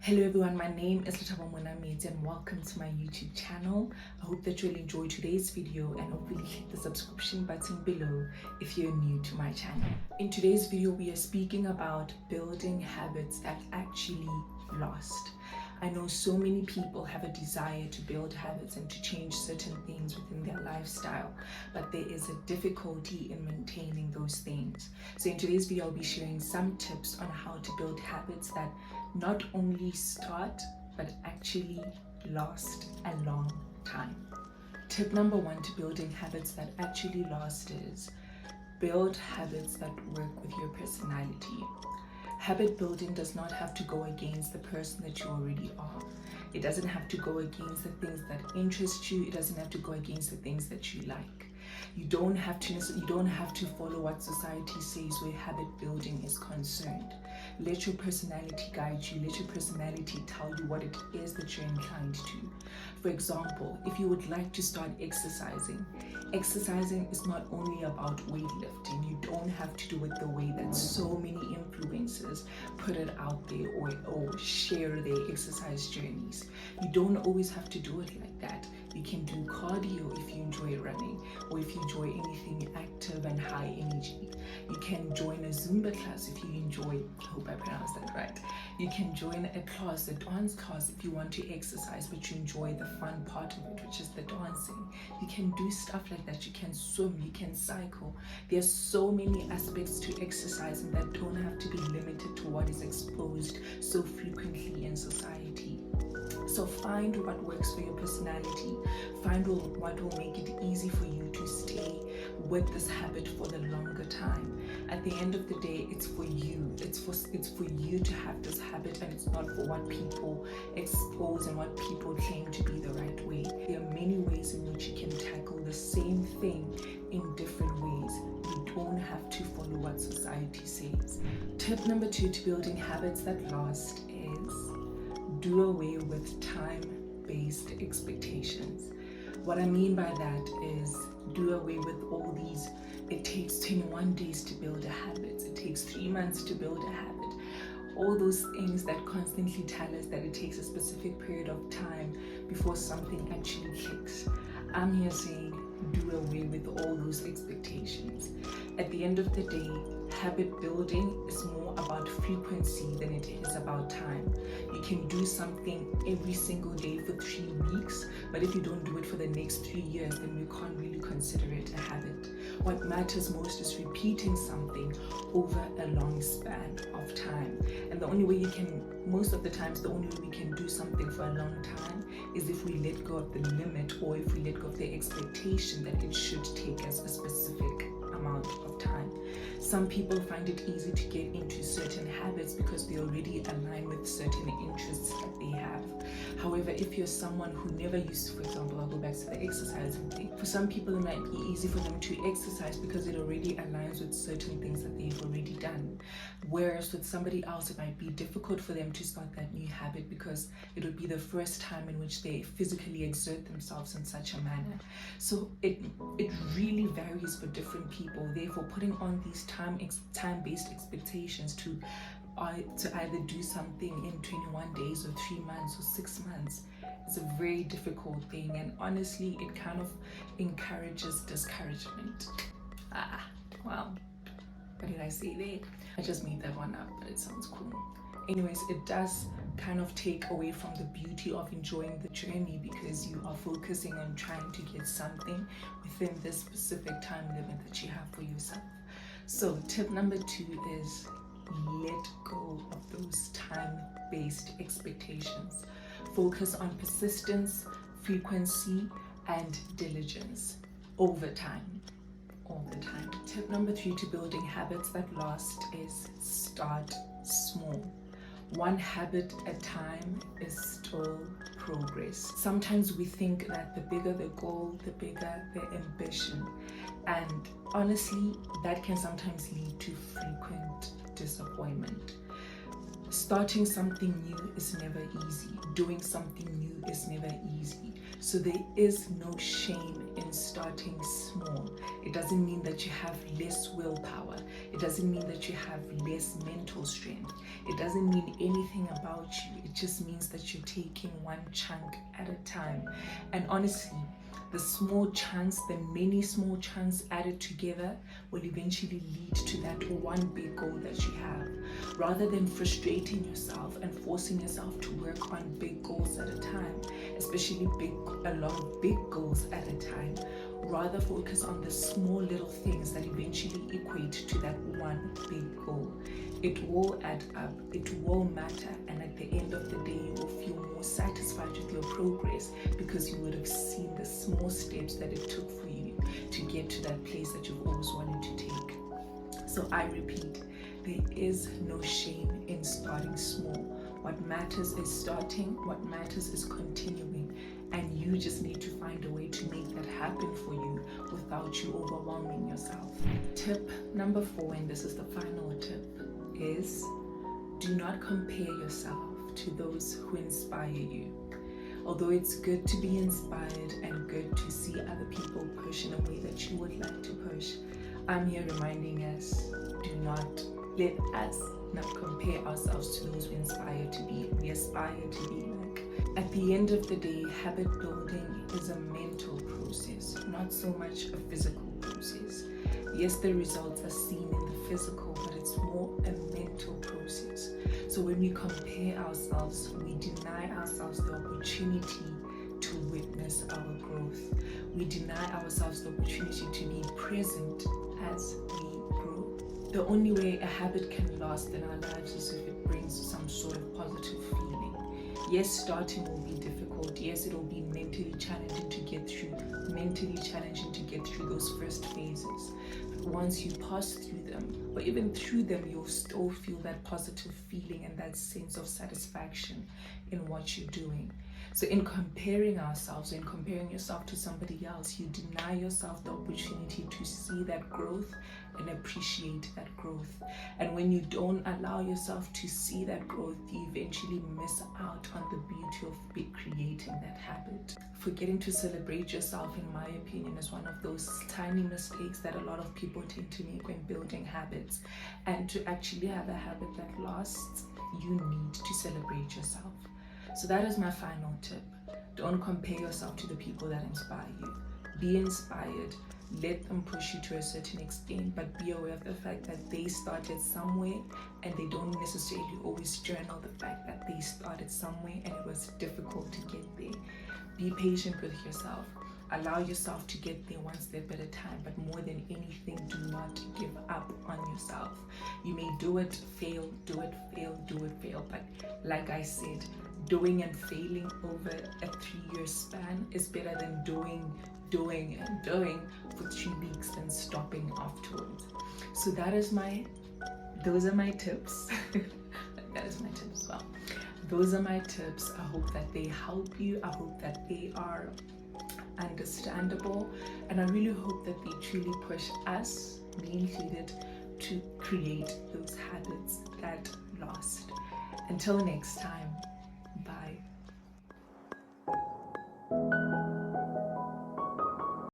Hello everyone, my name is Letabo Monamedi and welcome to my YouTube channel. I hope that you'll enjoy today's video and hopefully hit the subscription button below if you're new to my channel. In today's video, we are speaking about building habits that actually last. I know so many people have a desire to build habits and to change certain things within their lifestyle, but there is a difficulty in maintaining those things. So in today's video, I'll be sharing some tips on how to build habits that not only start, but actually last a long time. Tip number one to building habits that actually last is build habits that work with your personality. Habit building does not have to go against the person that you already are. It doesn't have to go against the things that interest you. It doesn't have to go against the things that you like. You don't have to follow what society says where habit building is concerned. Let your personality guide you. Let your personality tell you what it is that you're inclined to. For example, if you would like to start exercising is not only about weightlifting. You don't have to do it the way that so many influencers put it out there or share their exercise journeys. You don't always have to do it like that. You can do cardio if you enjoy running, or if you enjoy anything active and high energy. You can join a Zumba class if you enjoy, I hope I pronounced that right. You can join a class, a dance class, if you want to exercise but you enjoy the fun part of it, which is the dancing. You can do stuff like that. You can swim, you can cycle. There's so many aspects to exercising that don't have to be limited to what is exposed so frequently in society. So find what works for your personality. Find what will make it easy for you to stay with this habit for the longer time. At the end of the day, it's for you. It's for you to have this habit, and it's not for what people expose and what people claim to be the right way. There are many ways in which you can tackle the same thing in different ways. You don't have to follow what society says. Tip number two to building habits that last is do away with time-based expectations. What I mean by that is do away with all these, it takes 21 days to build a habit, it takes 3 months to build a habit. All those things that constantly tell us that it takes a specific period of time before something actually clicks. I'm here saying do away with all those expectations. At the end of the day, habit building is more about frequency than it is about time. You can do something every single day for 3 weeks, but if you don't do it for the next 3 years, then we can't really consider it a habit. What matters most is repeating something over a long span of time. And most of the times, the only way we can do something for a long time is if we let go of the limit, or if we let go of the expectation that it should take us a specific amount of time. Some people find it easy to get into certain habits because they already align with certain interests that they have. However, if you're someone who never used to, for example, I'll go back to the exercising thing. For some people, it might be easy for them to exercise because it already aligns with certain things that they've already done. Whereas with somebody else, it might be difficult for them to start that new habit because it would be the first time in which they physically exert themselves in such a manner. So it really varies for different people. Therefore, putting on these time-based expectations to either do something in 21 days or 3 months or 6 months is a very difficult thing, and honestly it kind of encourages discouragement. Wow, what did I say there? I just made that one up, but it sounds cool. Anyways, it does kind of take away from the beauty of enjoying the journey because you are focusing on trying to get something within this specific time limit that you have for yourself. So tip number two is let go of those time-based expectations. Focus on persistence, frequency, and diligence over time, all the time. Tip number three to building habits that last is start small. One habit at a time is still progress. Sometimes we think that the bigger the goal, the bigger the ambition. And honestly, that can sometimes lead to frequent disappointment. Starting something new is never easy. Doing something new is never easy. So there is no shame in starting small. It doesn't mean that you have less willpower. It doesn't mean that you have less mental strength. It doesn't mean anything about you. It just means that you're taking one chunk at a time. And honestly, the small chunks, the many small chunks added together will eventually lead to that one big goal that you have. Rather than frustrating yourself and forcing yourself to work on big goals at a time, especially a lot of big goals at a time, rather focus on the small little things that eventually equate to that one big goal. It will add up, it will matter, and at the end of the day, you will feel more satisfied with your progress because you would have seen the small steps that it took for you to get to that place that you've always wanted to take. So I repeat, there is no shame in starting small. What matters is starting, what matters is continuing, and you just need to find a way to make that happen for you without you overwhelming yourself. Tip number 4, and this is the final tip, is do not compare yourself to those who inspire you. Although it's good to be inspired and good to see other people push in a way that you would like to push, I'm here reminding us, do not let us not compare ourselves to those we aspire to be like. At the end of the day, habit building is a mental process, not so much a physical process. Yes, the results are seen in the physical, but it's more a mental process. So when we compare ourselves, we deny ourselves the opportunity to witness our growth. We deny ourselves the opportunity to be present as we grow. The only way a habit can last in our lives is if it brings some sort of positive feeling. Yes, starting will be difficult. Yes, it'll be mentally challenging to get through those first phases. But once you pass through them, or even through them, you'll still feel that positive feeling and that sense of satisfaction in what you're doing. So in comparing yourself to somebody else, you deny yourself the opportunity to see that growth and appreciate that growth. And when you don't allow yourself to see that growth, you eventually miss out on the beauty of creating that habit. Forgetting to celebrate yourself, in my opinion, is one of those tiny mistakes that a lot of people tend to make when building habits. And to actually have a habit that lasts, you need to celebrate yourself. So that is my final tip. Don't compare yourself to the people that inspire you. Be inspired. Let them push you to a certain extent, but be aware of the fact that they started somewhere, and they don't necessarily always journal the fact that they started somewhere and it was difficult to get there. Be patient with yourself. Allow yourself to get there one step at a time, but more than anything, do not give up on yourself. You may do it, fail, but like I said, doing and failing over a 3-year span is better than doing for 3 weeks and stopping afterwards. So those are my tips. That is my tips as well. Those are my tips. I hope that they help you. I hope that they are understandable, and I really hope that they truly push us, me included, to create those habits that last. Until next time.